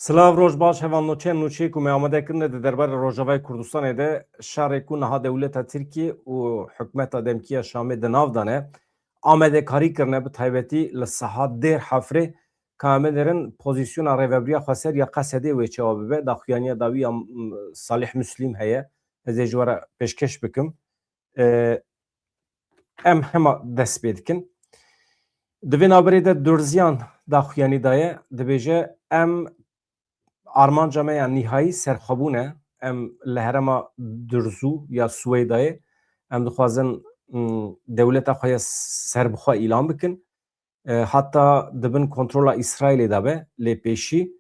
Slav Rojbaş hevan noçen noçe ku me amade kirne de derbar Rojavay Kurdistanê de şerê ku niha dewleta Tirkiye û hikûmeta Demkiya Şamê di nav dane amadekarî kirine bi taybetî li saha dêr hefrê ka em ê derin pozisyona rêveberiya Xweser ya Qesedê wê çawa bibe daxuyaniya dawî ya Salih Müslim heye ez ê ji we re pêşkeş bikim em hema dest pê dikin di vê naberê de Durziyan daxuyanî daye dibêje em armanca me ya nihayî serxwebûne em li herêma Durzû ya Swêdayê em dixwazin dewleta xwe ya serbixwe îlan bikin heta dibin kontrola İsraîlê de be lê pêşî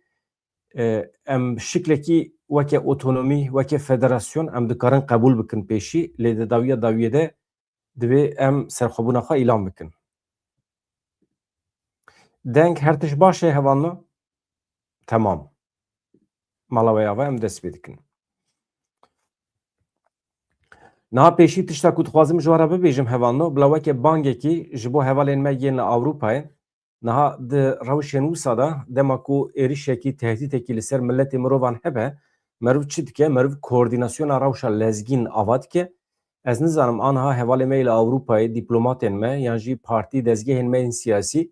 em şiklekî weke otonomî weke federasyon em dikarin qebûl bikin pêşî lê di dawiya dawiyê de divê em serxwebûna xwe îlan bikin. Deng her tişt baş e hevan me? Temam. Mala we ya ve em dest pê dikin. Niha pêşî tişta ku dixwazim ji we re bibêjim hevalno bila weke bangekî ji bo hevalên me yên li Ewropayê niha di rewşên wisa da dema ku êrişekî tehdîtekî li ser milletê mirovan hebe meriv çi dike meriv koordînasyona rewşa lezgîn ava dike ez nizanim aniha hevalê me li Ewropayê dîplomatên me yan jî partî dezgehên me yên siyasî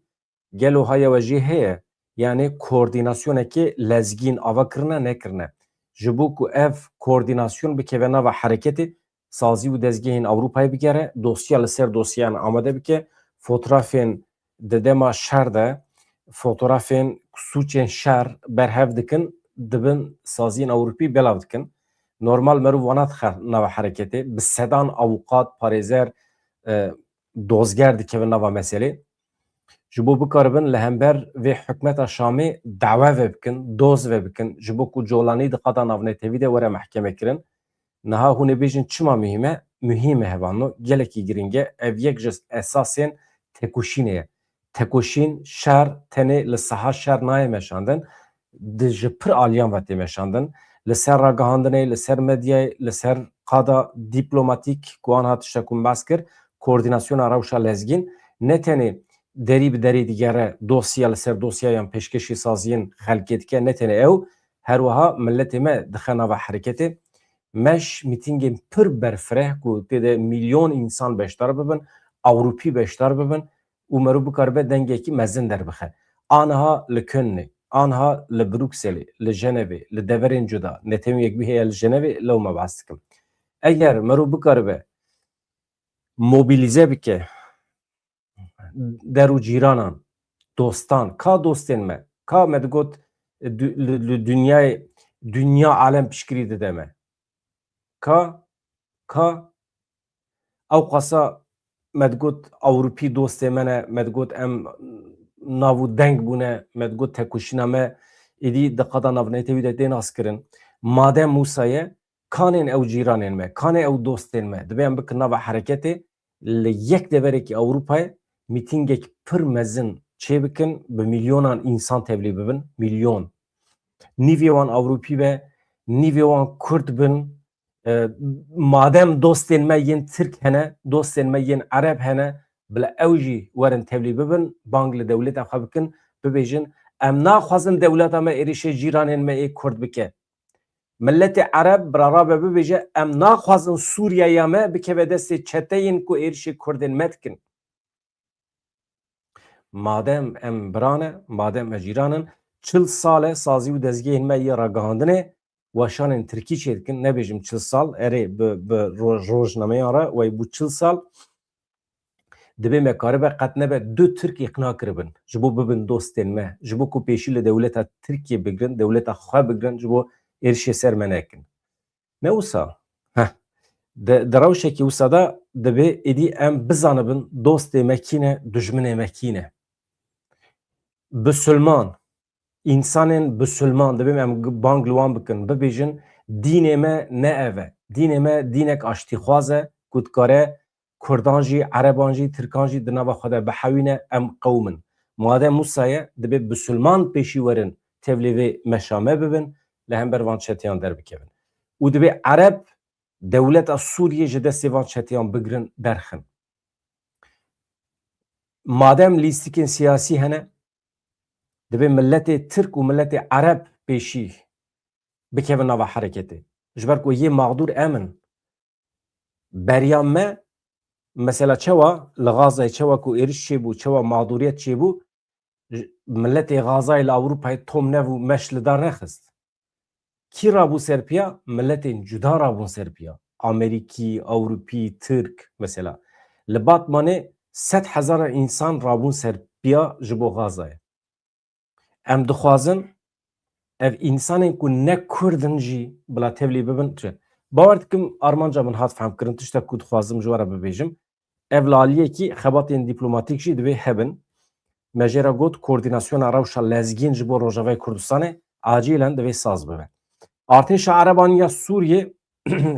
gelo haya we jî heye yani koordînasyonekî lezgîn ava kirine nekirine ji bo ku ev koordînasyon bikeve nava hereketê sazî û dezgehên Ewropayê bigere dosya li ser dosyan amade bike fotoğrafên di dema şer de fotoğrafên suçên şer berhev dikin dibin saziyên Ewropî belav dikin normal meriv wana dixe nava hereketê bi sedan awqat parêzer dozger dikevin nava meselê ji bo bikaribin li hember vê hikûmeta Şamê dawe ve bikin doz ve bikin ji bo ku colanî di qada navnetevî de were mehkeme kirin niha hûn ê bêjin çima mühim e hevano gelekî giring e ev yek ji esasên tekoşînê ye tekoşîn şer tenê li saha şer naye meşandin di ji pir aliyan ve tê meşandin li ser ragihandinê li ser medyayê li ser qada dîplomatîk ku an hat tiştek ku bes kir koordînasyona rewşa lezgîn ne tenê derî bi derê digere dosya li ser dosyayan pêşkêşî saziyên xelkê dike ne tenê ew her wiha milletê me dixe nava hereketê meş mîtingên pir berfireh ku têde milyon însan beşdar bibin Ewropî beşdar bibin û meriv bikaribe dengekî mezin derbixe aniha li Kölnê aniha li Brukselê li Jenevê li deverên cuda netewî yekbî heye li Jenevê lew me behs dikim eger meriv bikaribe mobilize bike der û cîranan dostan ka dostên me ka me digot li dünyayê dünya alem piştgirî dide me ka ew qasa me digot Ewropî dostê me ne me digot em nav û deng bûne me digot tekoşîna me êdî di qada navnetewî de tê nas kirin madem Musa ye kanên ew cîranên me kanê ew dostên me dibe em bikin nava hereketê li yek deverekî Ewropayê mîtingek pir mezin çê bikin bi milyonan însan tevlî bibin milyon nîvê wan Ewropî be nîvê wan Kurd bin madem dostên me yên Tirk hene dostên me yên Ereb hene bila ew jî werin tevlî bibin bang li dewleta xwe bikin bibêjin em naxwazin dewleta me êrişê cîranên me ê Kurd bike milletê Ereb birarabe bibêje em naxwazin Sûriyaya me bikeve destê çeteyên ku êrişê Kurdên me dikin madem em biran e madem em cîranin çil sal e sazî û dezgehên me yê ragihandinê weşanên Tirkî çê dikin nebêjim çil sal erê bi rojnameyan re wey bû çil sal dibe me karibe qet nebe du Tirk îqna kiribin ji bo bibin dostên me ji bo ku pêşî li dewleta Tirkiye bigirin dewleta xwe bigirin ji bo êrişê ser me nekin ne wisa di rewşekî wisa da dibe êdî em bizanibin dostê me kî ne dijminê me kî ne Bisulman insanên bisulman dibê em bang li wan bikin bibêjin dînê me ne ev e dînê me dînek aştîxwaz e ku dikare Kurdan jî Ereban jî Tirkan jî di nava xwe de bihewîne em qewm in madem Musa ye dibe bisulman pêşî werin tevlî vê meşa me bibin li hember van çeteyan derbikevin û dibe Ereb dewleta Sûriyê ji destê van çeteyan bigirin derxin madem lîstikên siyasî hene dibe milletê Tirk û milletê Ereb پیشی بکەون ناوە حرەکەتێ ji ber ku yê mağdur em in beriya me mesela çawa li Gazayê çawa ku êriş çêbû çawa mağduriyet çêbû milletê Gazayê li Ewropayê tom nev û meş li dar nexist. Kî rabû ser piya? Milletên cuda rabûn ser piya. Amerîkî, Ewropî, Tirk mesela. Li Batmanê 100,000 însan rabûn ser piya ji bo Gazayê. Em dixwazin ev însanên ku ne Kurd in jî bila tevlî bibin. Bawer dikim armanca min hat fehmkirin tiştek ku dixwazim ji we re bibêjim. Ev li aliyekî xebatên dîplomatîk jî divê hebin. Me jê re got koordînasyona rewşa lezgîn ji bo Rojavayê Kurdistanê acîlen divê saz bibe. Artêşa Erebaniya Sûriyê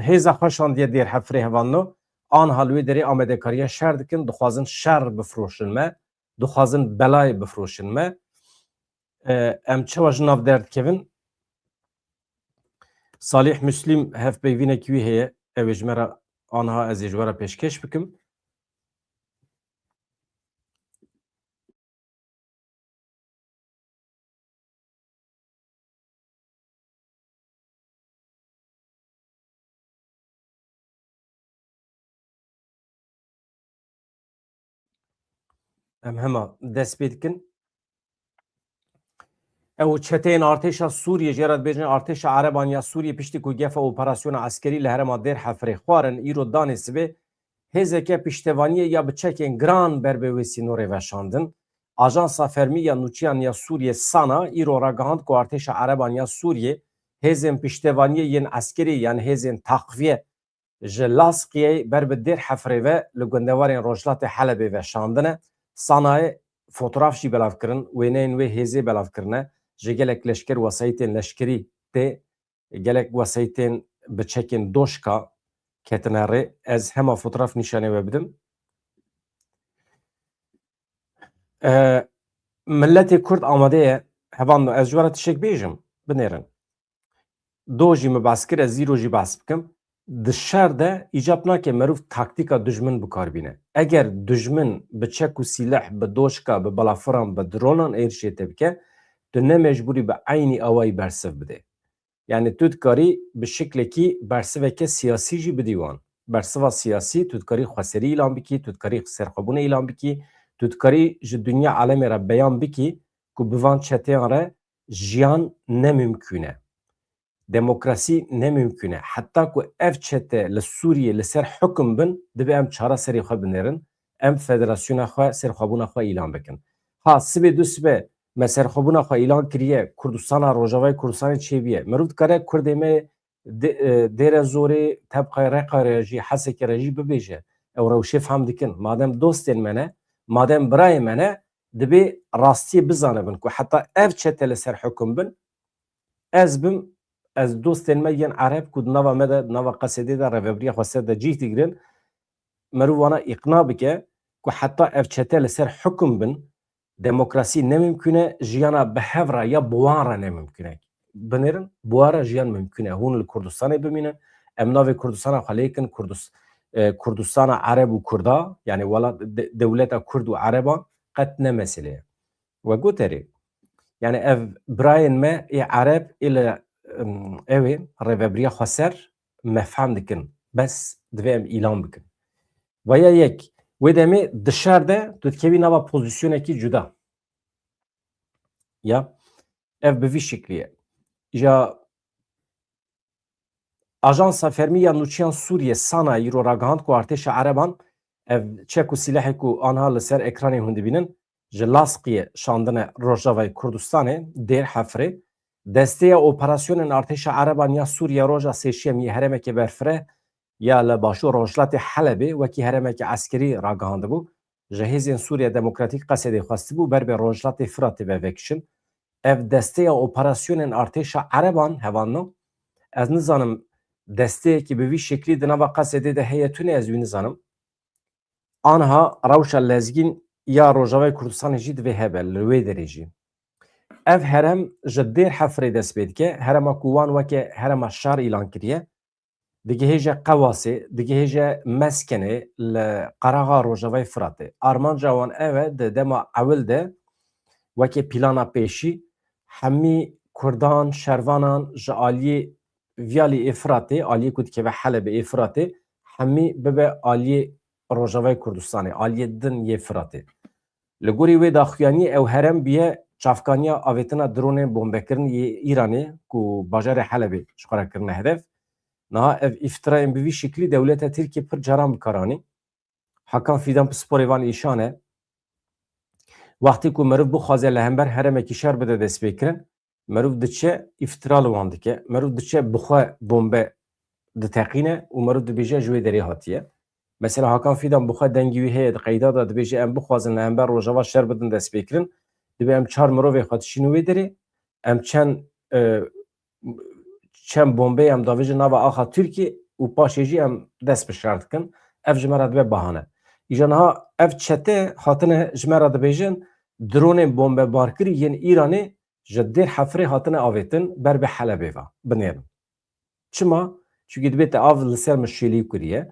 hêza xwe şandiye Dêrhefrê Hevanno aniha li wê derê amedekariya şer dikin, dixwazin şer bifroşin me, dixwazin belayê bifroşin me. Em çawa ji nav derdikevin Salih Müslim hevpeyvînekî wî heye ew ê ji me re aniha ez ê ji we re pêşkeş bikim. Em hema dest pê dikin. Ew çeteyên artêşa Sûriyê jê re dibêjin artêşa Erebaniya Sûriyê piştî ku gefa operasyona eskerî li herêma Dêrhefrê xwarin îro danê sibê hêzeke piştevaniyê ya bi çekên giran ber bê wê sînorê veşandin. Ajansa Fermiya Nûçiyaniya Sûriyê Sana îro ragihand ku artêşa Erebaniya Sûriyê hêzên piştevaniyê yên eskerî yani hêzên taqviye ji Laskiyê ber bi Dêrhefrê ve li gundewarên Rojhilatê Helebê veşandine. Sanayê fotoğraf jî belav kirin, wêneyên wê hêzê belav kirine, ji gelek leşker wesayîtên leşkerî tê gelek wesayîtên bi çekên doşka ketine rê. Ez hema fotoğraf nîşanê we bidim. Milletê Kurd amade ye hevan ez ji we re tişek bêjim binêrin. Do jî me behs kir ez zîro jî behs bikim. Di şer de îcab nake merov taktîka dijmin bikarbîne. Eger dijmin bi çek û sîleh, bi doşka, bi balafiran, bi dronan êrişê te bike, tu ne mecbûrî bi eynî awayî bersiv bide. Yani tu dikarî bi şiklekî bersiveke siyasî jî bidî wan. Bersiva siyasî tu dikarî xweserî îlan bikî, tu dikarî serxwebûnê îlan bikî, tu dikarî ji dunya alemê re beyan bikî ku bi van çeteyên re jiyan nemimkün e. Demokrasî nemimkün e. Heta ku ev çete li Sûriyê li ser hukm bin dibe em çareserê xwe binêrin, em federasyona xwe serxwebûna xwe îlan bikin. Ha sibê du sibê me serxwebûna xwe îlan kiriye Kurdistana Rojavayê Kurdistanê çêbiye. Mirov dikare Kurdê me dêre zorê tebqay reqare jî hesekê re jî bibêje. Ew rewşê fehm dikin. Madem dostên me ne, madem birayê me ne dibe rastiyê bizanibin ku heta ev çete li ser hukm bin ez bim ez dostên me yên Ereb ku di nava me de nava Qesedê de reveberiya xweser de cih digirin merov wana îqna bike ku heta ev çete li ser hukm bin demokrasî nemimkün e jiyana bi hev re ya bi wan re nemimkün e. Binêrin bi wan re jiyan mimkün e. Hûn li Kurdistanê bimînin em navê Kurdistana xwe lêkin Kurdistana Ereb û Kurda yani welat dewleta Kurd û Ereban qet ne meselê ye. We goterê yani ev birayên me ê Ereb ê li ew ê rêveberiya xweser me fehm dikin. Bes divê em îlan bikin. Veya yek wê demê di şer de tu dikevî nava pozisyonekî cuda. Ya ev bi vî şiklî ye. Ja Ajansa Fermiya Nûçiyan Sûriyê Sana îro ragihand ku artêşa Ereban ev çek û sîlehê ku aniha li ser ekranê hûn dibînin ji Laskiyê şandine Rojavayê Kurdistanê Dêrhefrê desteya operasyonên artêşa Erebaniya Sûriye roja sêşemî herêmekê berfireh ya li başûr Rojhilatê Helebê wekî herêmekê eskerî ragihandibû ji hêzên Sûriya Demokratîk Qesedê xwestibû ber bê Rojhilatê Firatê ve vekişin. Ev desteya operasyonên artêşa Ereban hevanno ez nizanim desteyekî bi vî şeklî di nava Qesedê de heye tune ez wî nizanim. Aniha rewşa lezgîn ya Rojavayê Kurdistanê jî divê hebe li wê derê jî. Ev herem ji Dêrhefrê dest pê dike. Herema ku wan weke herema şar îlan kiriye. Digihêje Qewasê, digihêje Meskenê li qeraxa Rojavayê Firatê. Armanca wan ev e di dema ewil de weke plana pêşî hemî Kurdan, Şervanan, ji aliyê Viyalê Efratê, aliyê ku dikeve Helebê Efratê, hemî bibe aliyê Rojavayê Kurdistanê, aliyê din yê Firatê. Li gorî wê daxuyaniyê ew herem biye çavkaniya avêtina dronên bombekirin yê Îranê ku bajarê Helebê ji xwe re kirine hedef. Niha ev îftirayên bi vî şeklî dewleta Tirkiye pir caran bikaranî. Hakan Fidan pisporê van îşan e. Wextê ku meriv bixwaze li hember heremekî şer bide destpêkirin, meriv diçe îftira li wan dike, meriv diçe bixwe bombe diteqîne û meriv dibêje ji wê derê hatiye. Mesela Hakan Fidan bixwe dengî wî heye di qeyda da dibêje em bixwazin li hember rojava şer bidin destpêkirin, dibe em çar mirovê xwe dişînin wê derê, em çend bombeyê em davêjin nava axa Tirkiye û paşê jî em dest bi şer dikin. Ev ji me re dibe bahane. Îja niha ev çete hatine ji me re dibêjin dronên bombebarkirî yên Îranê ji Dêr Hefrê hatine avêtin ber bi Helebê ve binêrin. Çima? Çünkü dibête av li ser min şêlî kiriye.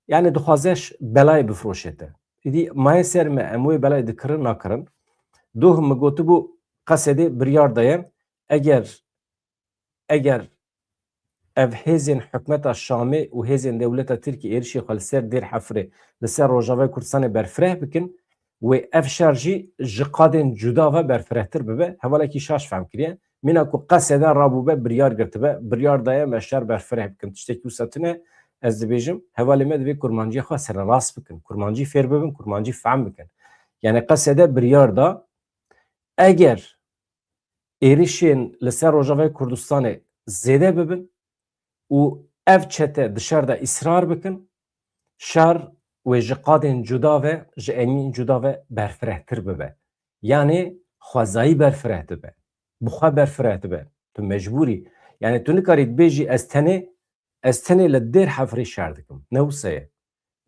Yani dixwaze belayê bifroşete. Îdî mayê ser me em wê belayê dikirin nakirin. Duh min gotibû qesedê biryar daye eger ev hêzên hikûmeta Şamê û hêzên dewleta Tirkiye êrişî xwe li ser Dêr Hefrê li ser Rojavayê Kurdistanê berfireh bikin wê ev şer jî ji qadên cuda ve berfirehtir bibe. Hevalekî şaş fehm kiriye. Mîna ku qeseden rabûbe biryar girtibe. Biryar daye me şer berfireh bikin. Tiştekî wisa tune ez dibêjim hevalê me divê kurmanciyê xwe sererast bikin. Kurmancî fêr bibin, kurmancî fehm bikin. Yani qesede biryar da eger êrişên li ser Rojavayê Kurdistanê zêde bibin û ev çete dişer de îsrar bikin, şer wê ji qadên cuda ve ji enîn cuda ve berfirehtir bibe. Yani xwezayî berfireh dibe. Bi xwe berfireh dibe. Tu mecbûrî. Yani tu nikarî dibêjî ez tenê li Dêr Hefrê şer dikim. Ne wisa ye?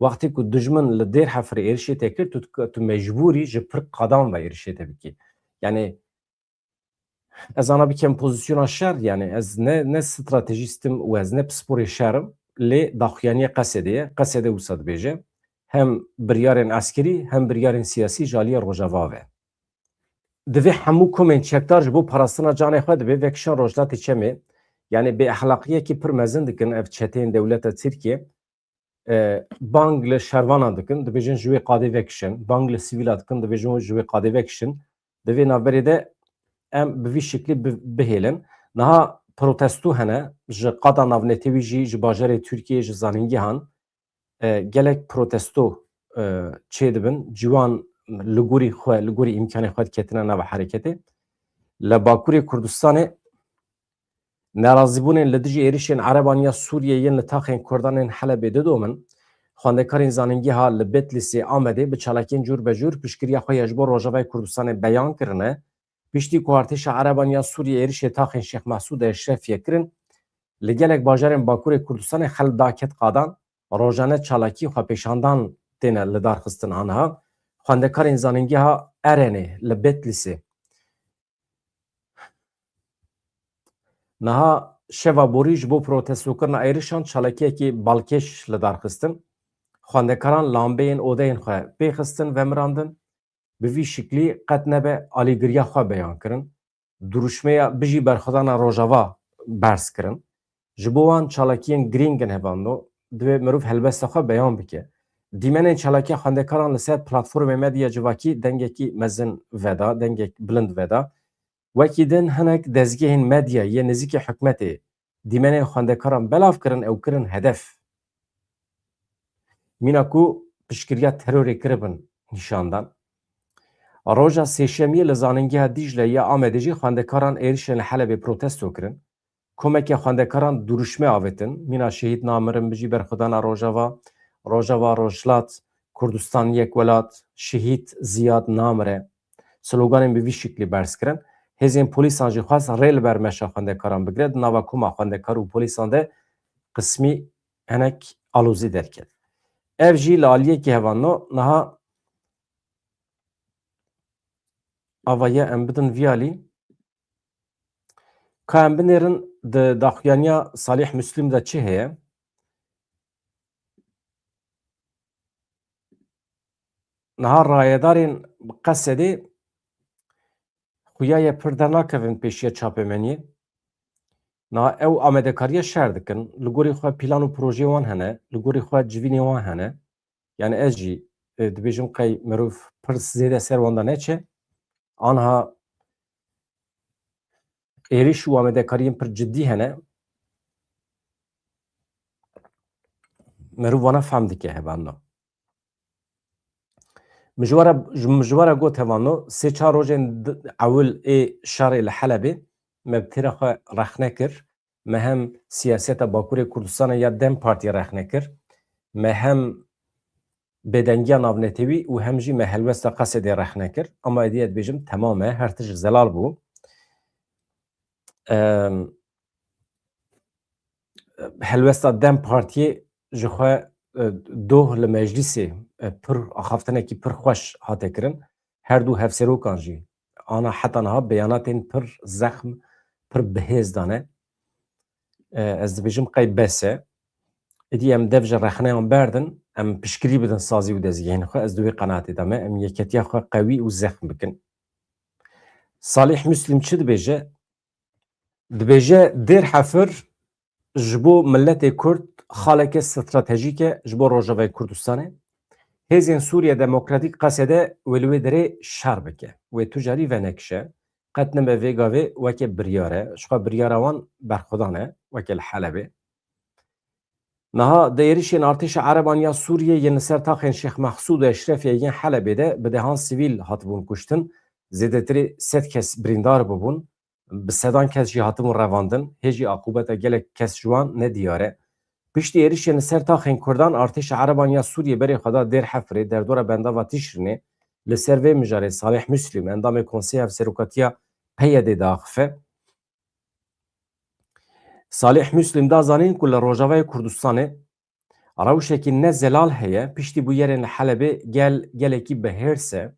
Wextê ku dijmin li Dêr Hefrê êrişê te kir, tu mecbûrî ji pir qadan ve êrişê te bikî. Yani ez ana bikem pozisyona şer, yani ez ne stratejistim û ez ne pisporê şerim lê daxuyaniyê Qesedê ye. Qesedê wisa dibêje hem biryarên eskerî hem biryarên siyasî ji aliyê Rojava ve. Divê hemû komên çekdar ji bo parastina canê xwe dibe vekişan rojlatê çemê, yani bê ehlaqiyekî pir mezin dikin ev çeteyên dewleta Tirkiye, bang li şervanan dikin, dibêjin ji wê qadê vekişin, bang li sivîla dikin, dibêjin ji wê qadê vekişin. Di vê navberê de em bi vî şeklî bihêlin. Niha protesto hene ji qada navnetewî jî ji bajarê Tirkiyeyê ji zanîngehan gelek protesto çê dibin. Ciwan li gorî xwe, li gorî îmkanê xwe diketine nava hereketê. Li Bakurê Kurdistanê nerazîbûnên li dijî êrişên Erebaniya Sûriyê yên li taxên Kurdanên Helebê didomin. Xwendekarên zanîngeha li Bedlîsê Amedê bi çalakiyên cûr be cûr piştgiriya xwe ya ji bo Rojavayê Kurdistanê beyan kirine. Piştî ku artêşa Erebaniya Sûriyê êrişê taxên Şêx Mesûd Eşrefiye kirin, li gelek bajarên Bakurê Kurdistanê xelk daket qadan, rojane çalakî xwepêşandan têne li darxistin aniha. Xwendekarên zanîngeha Erenê li Bedlîsê niha şeva borî ji bo protestokirina êrişan çalakiyekî balkêş li darxistin. Xwendekaran lambeyên odeyên xwe pêxistin ve mirandin. Bi vî şeklî qet nebe alîgiriya xwe beyan kirin. Duruşmeya bijî berxwedana Rojava berz kirin. Ji bo wan çalakiyên girîngin hevando divê mirov helbesta xwe beyan bike. Dîmenên çalakiya xwendekaran li ser platformê medya civakî dengekî mezin veda, dengek bilind veda. Wekî din hinek dezgehên medya yê nêzîkî hikûmetê dîmenên xwendekaran belav kirin ew kirin hedef. Mîna ku piştgiriya terorê kiribin nîşandan. Roja sêşemiyê li zanîngeha Dîcle ya Amedê jî xwendekaran êrişên li Helebê protesto kirin. Komeke xwendekaran duruşme avêtin, mîna şehîd namirin bijî berxwedana Rojava, Rojava Rojhilat, Kurdistan yek welat, şehîd ziyad namire. Sloganên bi vî şeklî berz kirin. Hêzên polîsan jî xwest rê li ber meşa xwendekaran bigire, di nava koma xwendekar û polîsan de qismî hinek alozî derket. Ev jî li aliyekî hevano niha avaya em bidin vî alî ka em binêrin di daxuyaniya Salih Müslim de çi heye? Niha rayedarên Qesedê Xuyaya pir dernakevin pêşiya çapemeniyê. Niha ew amedekariya şer dikin, li gorî xwe pîlan û projeyê wan hene, li gorî xwe civînê wan hene. Yani ez jî dibêjim qey mirov pir zêde ser wan de neçe. Anha êriş û amedekariyên pir ciddî hene. Mirov wana fehm dike hevanda. Mijwara got hevano sê çar rojên ewil ê şerê li Helebê me bi têra xwe rexne kir. Me hem siyaseta Bakurê Kurdistanê ya Dem Partiya rexne kir. Me hem bêdengiya navnetewî û hem jî me helwesta Qesedê rexne kir. Ama ediyê dibêjim temam e her tişt zelal bû. Helwesta Dem Partiyê ji xwe doh li meclîsê pir axaftinekî pir xweş hate kirin. Her du hevserokan jî ana heta niha beyanatên pir zexm, pir bihêz dane. Ez dibêjim qey bes e. Êdî em dev ji rexneyan berdin, em piştgirî bidin sazî û dezgehên xwe. Ez di wê qenaatê de me. Em yeketiya xwe qewî û zexm bikin. Salih Müslim çi dibêje? Dibêje dêr hefir ji bo milletê Kurd xaleke stratejîk e ji bo Rojavayê Kurdistanê. Hêzên Sûriya Demokratîk Qesedê wê li wê derê şer bike. Wê tu jarî venekişe. Qet nime vê gavê weke biryar e. Ji xwe biryara wan berxwedan e. Weke li Helebê. Niha di êrişên Artêşa Ereban ya Sûriyê yên li ser taxên Şêx Mexsûd û Eşrefê yên Helebê de bi dehan sivîl hatibûn kuştin. Zêdetirê sed kes birîndar bibûn. Bi sedan kes jî hatibûn revandin. Hêjî aqubeta gelek kes ji wan nediyar e. Piştî êrişên li ser taxên Kurdan Artêşa Ereban ya Sûriyê berê xwe da Dêr Hefrê derdora bendava Tîşrînê li ser vê mijarê Salih Müslim endamê Konseyê Hevserokatiya Peyedê de axife. Salih Müslim da zanîn ku li Rojavayê Kurdistanê rewşekî ne zelal heye piştî bu yerên li Helebê gelekî bihêrs e.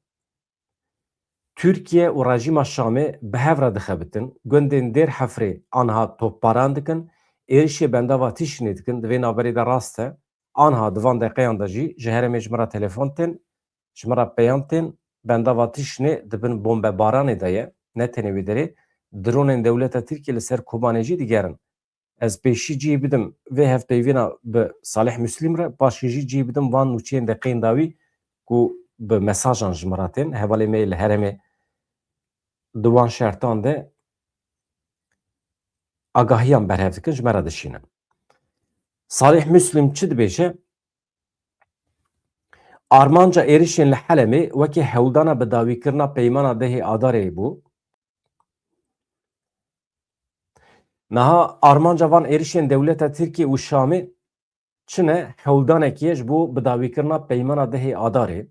Türkiye û rejîma Şamê bi hev re dixebitin. Gundên Dêr Hefrê anha topbaran dikin. Êrişê bendava Tîşrînê dikin. Di vê naberê de rast e. Anha di van deqeyan de jî ji herêmê ji min re telefon tên, ji min re peyan tên bendava Tîşrînê dibin bombebaranê de ye. Ne tenê wê derê dronên dewleta Tirkiye li ser Kobanê jî digerin. Ez pêşî cihê bidim vê hevpeyvîna bi Salih Müslim re paşê jî cihê bidim van nûçeyên deqeyên dawî ku bi mesajan ji min re tên hevalê me li herêmê di wan şertan de agahiyan berhev dikin ji me re dişînin. Salih Müslim çi dibêje? Armanca êrişên li Helemê wekî hewldana bi dawîkirina peymana dehê Adarê bû. Niha armanca van êrişên dewleta Tirkiye û Şamê çi ne hewldanekî ye ji bo bi dawîkirina peymana dehê Adarê.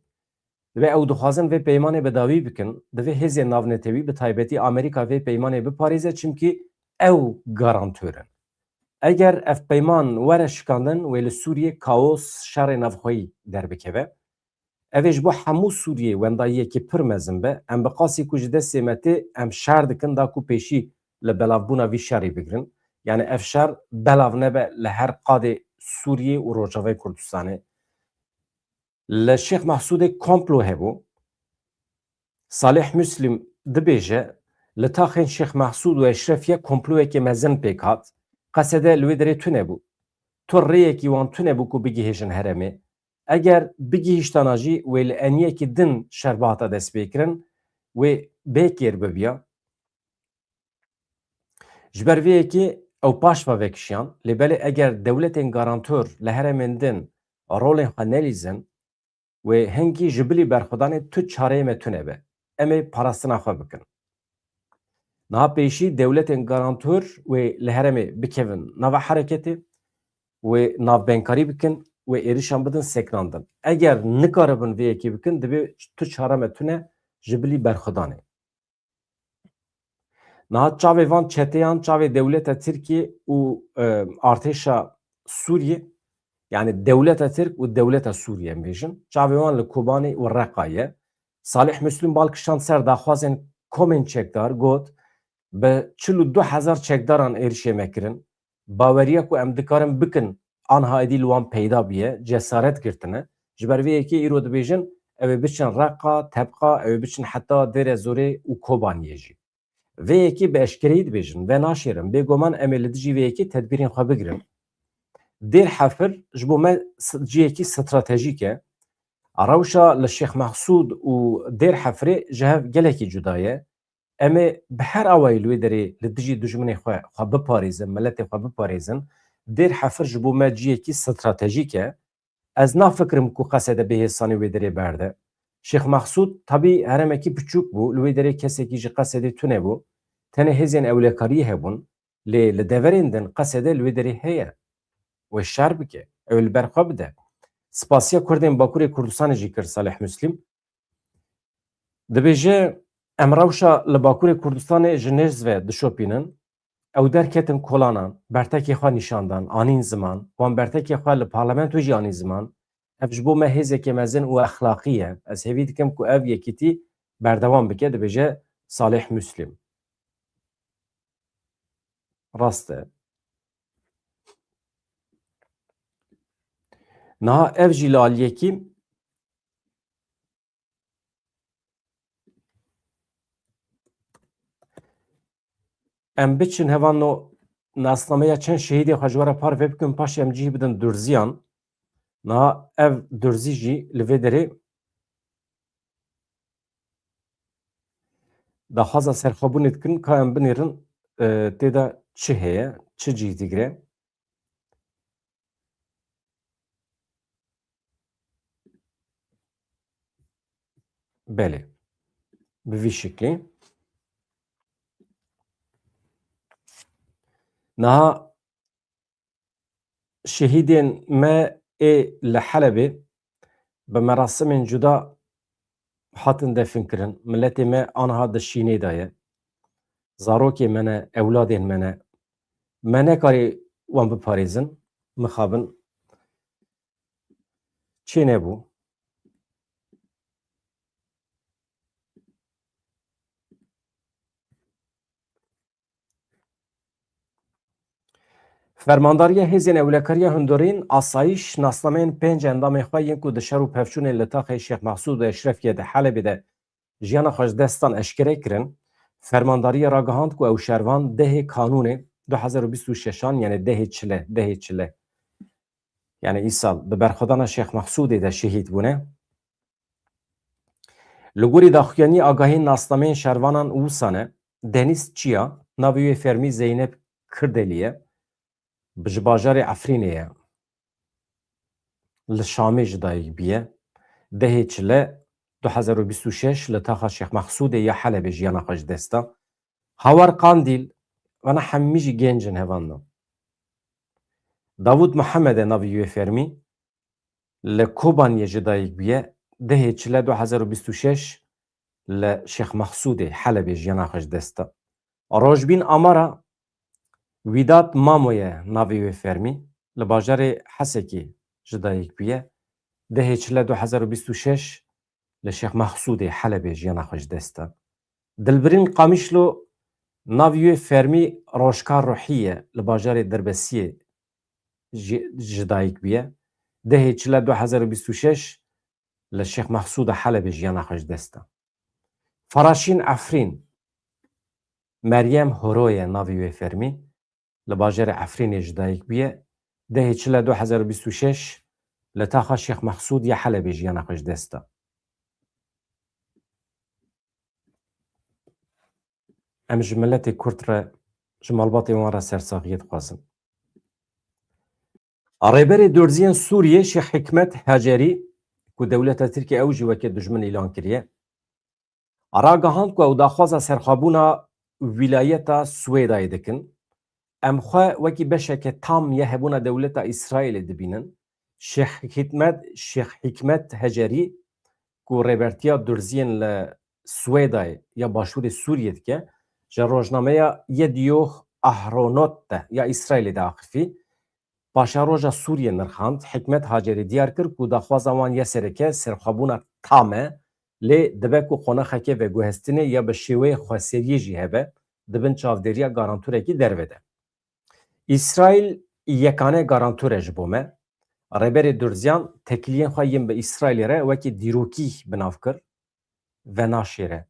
Ve ew dixwazin vê peymanê bi dawî bikin, divê hêzên navnetewî bi taybetî Amerîka vê peymanê biparêze çimkî ew garantör in. Eger ev peyman were şikandin wê li Sûriyê kaos şerê navxweyî derbikeve. Ev ê ji bo hemû Sûriyê wendayiyekî pir mezin be, em bi qasî ku ji destê me tê em şer dikin da ku pêşî li belavbûna vî şerê bigirin. Yani ev şer belav nebe li her qadê Sûriyê û Rojavayê Kurdistanê. Li Şêx Mexsûdê komplo hebû. Salih Müslim dibêje li taxên Şêx Mexsûd û Eşrefiye komployekê mezin pêk hat. Qesedê li wê derê tune bû. Tu rêyekî wan tune bû ku bigihêjin herêmê. Eger bigihîştana jî wê li eniyekî din şerbahata dest pê kirin, wê bêkêr bibiya. Ji ber vê yekê ew paş ve vekişiyan, lêbelê eger dewletên garantör li herêmên din rolên xwe nelîzin, wê hingî ji bilî berxwedanê tu çareyê me tune be. Em ê parastina xwe bikin. Niha pêşî dewletên garantör wê li herêmê bikevin nava hereketê, wê navbenkarî bikin, wê êrişan bidin seknandin. Eger nikaribin vê yekê bikin, divê tu çare me tune ji bilî berxwedanê. Niha çavê van çeteyan, çavê dewleta Tirkiye û Artêşa Sûriye, yani dewleta Tirk û dewleta Sûriye em bêjin, çavê wan li Kobanê û Reqayê ye. Salih Müslim balkişand ser daxwazên komên çekdar got bi 42,000 çekdaran êrişê me kirin. Baweriya ku em dikarin bikin anha êdî li wan peyda bûye, cesaret girtine. Ji ber vê yekê îro dibêjin ew biçin Reqa, Tebqa, ew biçin heta Dêre Zorê û Kobaniyê jî. Vê yekî bi eşkereyî dibêjin ve naşêrin bêguman em ê li dijî vê yekî tedbîrên xwe bigirin. Dêr Hefir ji bo me ciyekî stratejîk e. Rewşa li Şêx Mehsûd û Dêr Hefirê ji hev gelekî cuda ye. Em ê bi her awayî li wê derê li dijî dijminê xwe biparêzin, milletê xwe biparêzin. Dêr Hefir ji bo me ciyekî stratejîk e. Ez nafikirim ku qesede bêhêsanî wê derê berde. Şêx Mehsûd tabî heremekî piçûk bû, li wê derê kesekî ji qesedê tune bû. Tenê hêzên ewlekariyê hebûn. Lê li deverên din qesede li wê derê heye. Wê şer bike, ew li ber xwe bide. Spasiya Kurdên Bakurê Kurdistanê jî kir Salih Müslim. Dibêje em rewşa li Bakurê Kurdistanê ji nêz ve dişopînin, ew derketin kolanan, bertekê xwe nîşandan, anîn ziman, wan bertekê xwe li parlamentoyê jî anîn ziman, ev ji bo me hêzekê mezin û exlaqî ye. Ez hêvî dikim ku ev yekîtî berdewam bike, dibêje Salih Müslim. Rast e. Niha ev jî li aliyekî em biçin hevan o nasnameya çend şehîdê xwe ji were par vê bikin paşê em cih bidin Durziyan. Niha ev Durzî jî li vê derê daxwaza serxwebûnê dikin ka em binêrin têda çi heye, çi cih digire. Belê. Bi vî şeklê. Niha şehîdên me ê li Helebê bi merasimên cuda hatin defînkirin. Milletê me aniha di şînê de ye. Zarokê me ne, ewladên me ne. Me nekarî wan biparêzin, mixabin. Çê nebû. Fermandariya Hêzên Ewlekariya Hundirîn asayîş nasnameyên pênc endamên xwe yên ku di şer û pevçûnên li taxê Şêx Mehsûd û Eşrefiyê di Helebê de jiyana xwe ji destan eşkere kirin. Fermandariya ragihand ku ew şervan dehê kanûnê 2026 yani dehê çile yani îsal bi berxwedana Şêx Mehsûdê de şehîd bûne. Li gorî daxuyanî agahiyên nasnameyên şervanan wisa ne Deniz Çiya navê wê fermî Zeynep Kirdelî ye. Bi ji bajarê Efrînê ye. Li Şamê ji dayîk bûye. Dehê çile 2026 li taxa Şêx Mehsûdê ya Helebê jiyana xwe ji dest da. Hawar Qandîl vana hemî jî gêncin hevan da. Davud Mihemedê navê wê fermî li Kobaniyê ji dayîk bûye. Dehê çile 2026 li Şêx Mehsûdê Helebê jiyana xwe ji dest da. Rojbîn Amara Wîdat Mamoye navê wê fermî li bajarê Hesekê ji dayîk bûye. Dehê çile 2026 li Şêx Mehsûdê Helebê jiyana xwe ji dest da. Dilbirîn Qamişlo navê wê fermî Roşkar Ruhî ye li bajarê Dirbesiyê ji dayîk bûye. Dehê çile 2026 li Şêx Mehsûd Helebê jiyana xwe ji dest da. Faraşîn Efrîn Meryem Horoye navê wê fermî li bajarê Efrînê ji dayîk bûye. Dehê çile 2026 li taxa Şêx Mehsûd ya Helebê jiyana xwe ji dest da. Em ji milletê Kurd re ji malbatê wan re sersaxiyê dixwazin. Rêberê Durziyên Sûriyê Şêx Hikmet Hecerî ku dewleta Tirkiye ew jî weke dijmin îlan kiriye. Ragihand ku ew daxwaza serxwebûna wîlayeta Swêdayê dikin. Em xwe wekî beşeke tam ya hebûna dewleta İsraîlê dibînin. Şêx Hikmet Hecerî ku rêbertiya Durziyên li Swêdayê ya başûrê Sûriyê dike ji rojnameya Yedioh Ahronot de ya İsraîlê de axivî. Paşaroja Sûriyê nirxand Hikmet Hecerî diyar kir ku daxwaza wan ya sereke serxwebûna tam e lê dibe ku qonexeke veguhestinê ya bi şêweyê xweseriyê jî hebe dibin çavdêriya garantûrekî derve de. İsraîl yekane garantûr e ji bo me. Reberi Dürziyan tekiliyen xwayên bi İsrailê re wekî dîrokî binav kir ve naşêre.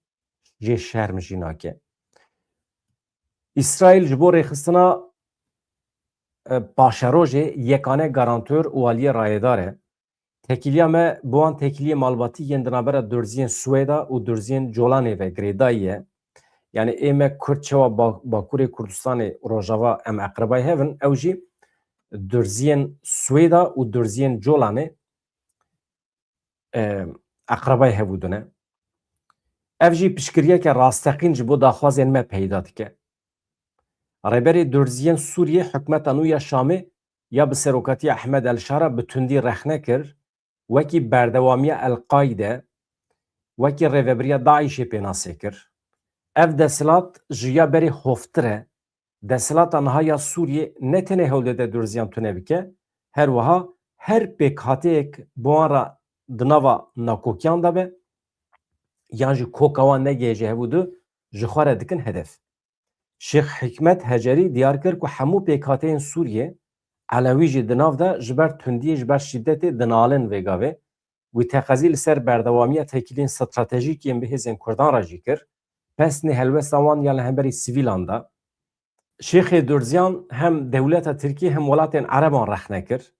Jê şerm jî nake. İsrail ji bo rêxistina paşerojê yekane garantör û aliyê rayedar e. Tekiliya me bi wan tekiliyê malbatî yên di navbera Durziyên Swêda û Durziyên Colanê ve girêdayî ye. Yani ême Kurd çawa Bakurê Kurdistanê Rojava em eqrebayî hevin, ew jî Durziyên Swêda û Durziyên Colanê eqrebayî hebûdine. Ev jî piştgiriyeke rasteqîn ji bo daxwazên me peyda dike. Rêberê Durziyên Sûriyê hikûmeta nû ya Şamê ya bi seroketiya Ehmed el-Şara bi tundî rexne kir, wekî berdewamiya El-Qaîde, wekî rêveberiya Daişê pênasê kir. Ev desilat ji ya berî hoftir e. Desilata niha ya Sûriyê ne tenê hewlêde Durziyan tune bike, her wiha her pêkhateyek bi wan re di nava nakokiyan de be yan jî koka wan negêje hebûdû ji xwe re dikin hedef. Şeyx Hikmet Hecerî diyar kir ku hemû pêkhateyên Sûriyê Elewî jî di nav de ji ber tundiyê ji ber şîddetê dinalin vê gavê. Wî texezî li ser berdewamiya tekiliyên stratejîkên bi hêzên Kurdan re jî kir. Pesnê helwesta wan ya li hemberî sivîlan da. Şeyxê Durziyan hem dewleta Tirkiye hem welatên Ereban rexne kir.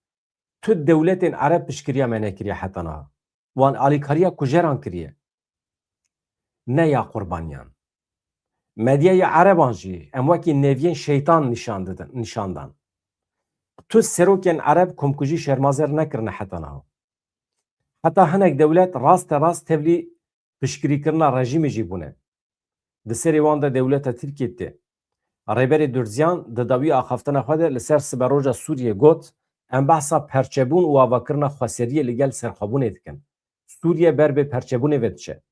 Tu dewletên Ereb piştgiriya me nekiriye heta niha. Wan alîkariya kujeran kiriye. Ne ya qurbaniyan. Medyaya Ereban jî em wekî neviyên şeytan nîşandan. Tu serokên Ereb komkujî şermazer nekirine heta niha. Heta hinek dewlet rast tevlî piştgirîkirina rejîmê jî bûne. Di serê wan de dewleta Tirkiye tê. Rêberê Durziyan di dawî axaftina xwe de li ser Siberoja Sûriyê got em behsa perçebûn û avakirina xweseriyê li gel serxwebûnê dikin. Sûriye ber bê perçebûnê ve diçe.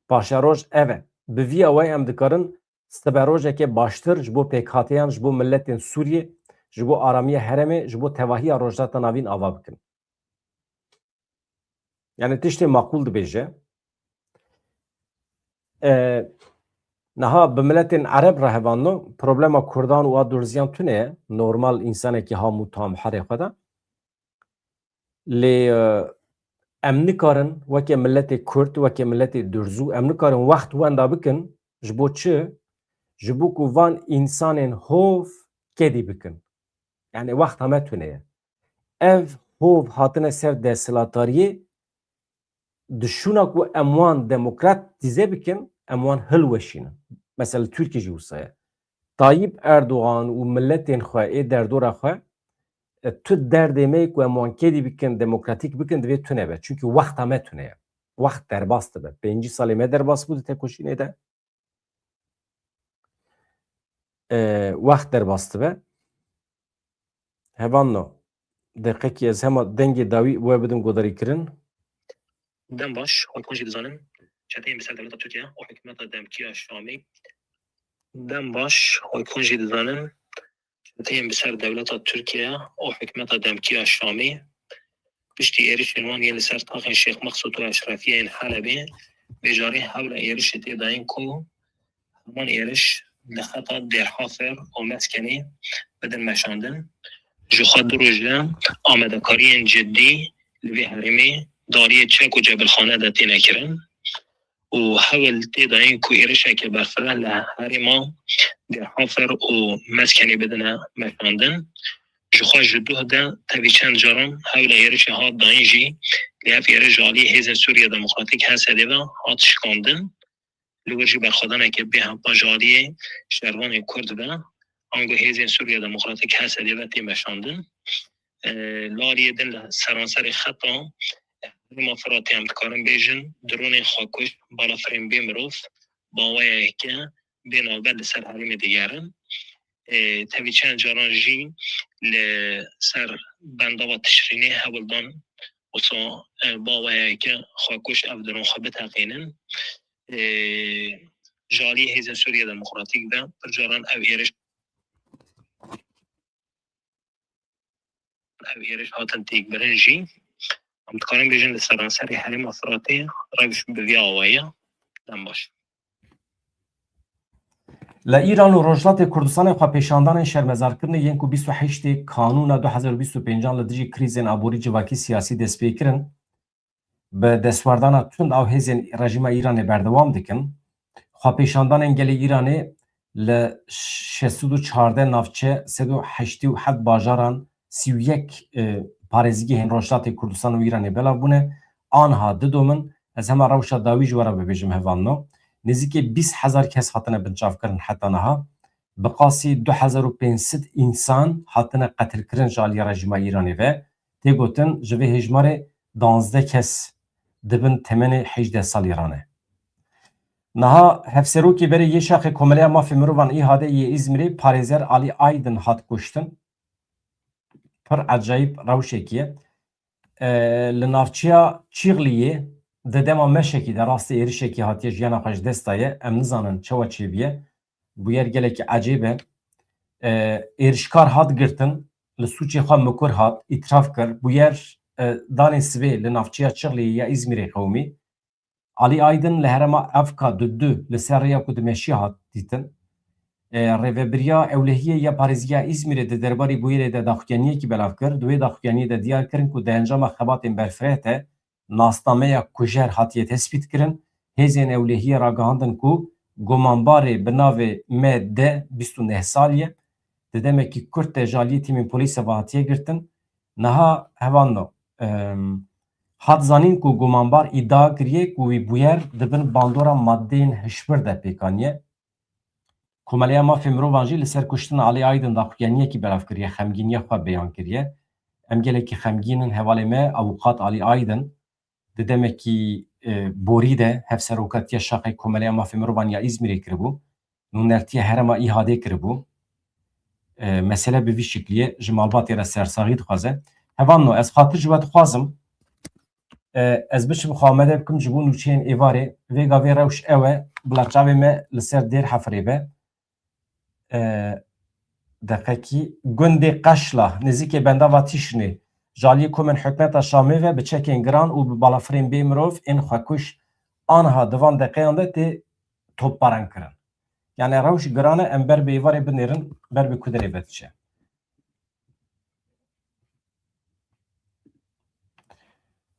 Paşeroj ev e. Bi vî awayê em dikarin siberojeke baştir ji bo pêkhateyan ji bo milletên Sûriyê, ji bo aramiya herêmê, ji bo tevahiya rojdata navîn ava bikin. Yani tiştê maqûl dibêje. Niha bi milletên Ereb re hevano problema Kurdan û a Durziyan tune ye, normal însanekî hamû tam herê xwe de. Lê em nikarin wekî milletê Kurd, wekî milletê Durzû em nikarin wext wenda bikin ji bo çi? Ji bo ku van însanên hov kedî bikin. Yani wext heme tune ye. Ev hov hatine ser desilatariyê dişûna ku em wan demokrat dîze bikin, em wan hilweşînin. Mesela Türkiye jî wisa ye. Tayyip Erdoğan û milletên xwe ê derdora xwe tu derdê me ku em wan kedî bikin, demokratîk bikin divê tune be. Çünkü wexta me tune ye. Wext derbas dibe. 5 salê me derbas bû di tekoşînê de. Wext derbas dibe. Hevano deqekî ez hema dengê dawî we bidim godarîkirin. Dem baş, Halkon jî dizanin çeteyên bi ser dewleta Tirkiye û hikûmeta demkîya Şamê. Dem baş, Halkon jî dizanin çeteyên bi ser dewleta Tirkiye û hikûmeta demkîya Şamê piştî êrişên wan yên li ser taxên Şeyx Mexsûd û Eşrefiyê yên Helebê bêjarî hewla êrişê tê dayîn ku heman êriş li xeta Dêrhafer û Meskenê bidin meşandin. Ji xwe du roj de amadekariyên ciddî li vê herêmê dariyê çek û cebilxane de tê nekirin û hewl tê dayîn ku êrişeke berfireh li herêma Dêrhafer û Meskenê bidine meşandin. Ji xwe ji duh de tevî çend caran hewla êrişê hat dayîn jî lê ev êriş aliyê Hêzên Sûriya Demokratîk Hesedê ve hat şikandin. Li wir jî berxwedaneke bêhempa ji aliyê şervanê Kurd ve ango Hêzên Sûriya Demokratîk Hesedê ve tê meşandin. Li aliyê din li seranserê xeta herêma Firatê em dikarin bêjin dronên xwekuş balafirên bê mirov bawayeke bê navber li ser herêmê digerin. Tevî çend caran jî li ser bendava tişrînê hewildan wisa bawayeke xwekuş ev dron xwe biteqînin. Ji aliyê Hêzên Sûriya Demokratîk de pir caran ev êriş hatin têkbirin jî em dikarin bêjin li seranserê herêma Firatê rewş bi vî awayî dem baş. ل ایران و روجلات کردستان خو پیشاندان شرمزارکردن یین کو 28 کانون 2025 ل دجی کریزن ابوری جواکی سیاسی دست پیکرن به دستوردان تند او هزین رژیم ایران بردوام دکن خو پیشاندان انگلی ایرانی ل 614 نافچه 387 باجاران 31 پارێزگی هێن ڕۆژهڵاتی کوردستان و ئیرانê belav bûne anha didomin ez hema rewşa dawî ji were bibêjim hevalno nêzîkî 20,000 kes hatine bincavkirin heta niha bi qasî 2500 însan hatine qetilkirin ji aliyê rejîma îranê ve tê gotin ji vê hejmarê 12 kes dibin temenê 18 salî rane niha hevserokê berê yê şaxê komeleya mafê mirovan îhade yê İzmirê parêzer Alî Aydin hat kuştin پر عجایب روشکیه لنارچیا چیغلیه ده دما مشکی در راست ایرشکی هاتیه جیانا خوش دستایه ام نزانن چوا چی بیه بویر گله که عجیبه ایرشکار هات گرتن لسوچی خواه مکر هات اطراف کر بویر دانی سوی لنارچیا چیغلیه یا ازمیری قومی علی آیدن لهرما افکا دو لسریا کدمشی هات دیتن ریوبریا اولهیه یا پارێزگیا ئیزمیرê di derbarê bûyerê de daxuyaniyekî belav kir di wê daxuyaniyê de diyar kirin ku di encama xebatên berfireh de nasnameya kujer hatiye tespît kirin hêzên ewlehiyê ragihandin ku gomanbarê bi navê MD 29 salî di demekî Kurd de ji aliyê tîmên polîsê ve hatiye girtin niha hevano hat zanîn ku gomanbar îdia kiriye ku wî bûyer dibin bandora maddeyên hişbir de pêkaniye Komeleya mafê mirovan jî li ser kuştina Alî Aydin daxuyaniyekî belav kiriye xemgîniya xwe beyan kiriye em gelekî xemgînin hevalê me awqat Alî Aydin di demekî borî de hevseroketiya şaxê komeleya mafê mirovan ya İzmirê kiribû nûnertiya herêma îhadê kiribû mesele bi vî şekliyê ji malbatê re sersaxî dixwaze hevanno ez xatir ji we dixwazim ez biçim xwe amade bikim ji bo nûçeyên êvarê vê gavê rewş ew e bila çavê me li ser dêr hefirê be deqekî gundê Qeşla nêzîkê bendava Tîşinê ji aliyê Komên Hikûmeta Şamê ve bi çekên giran û bi balafirên bê mirov ên xwekuş anha di van deqeyan de tê topbaran kirin yani rewş giran e em ber bi êvarê binêrin ber bi kuderê vediçe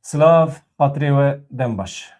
Silav xatirê we dem baş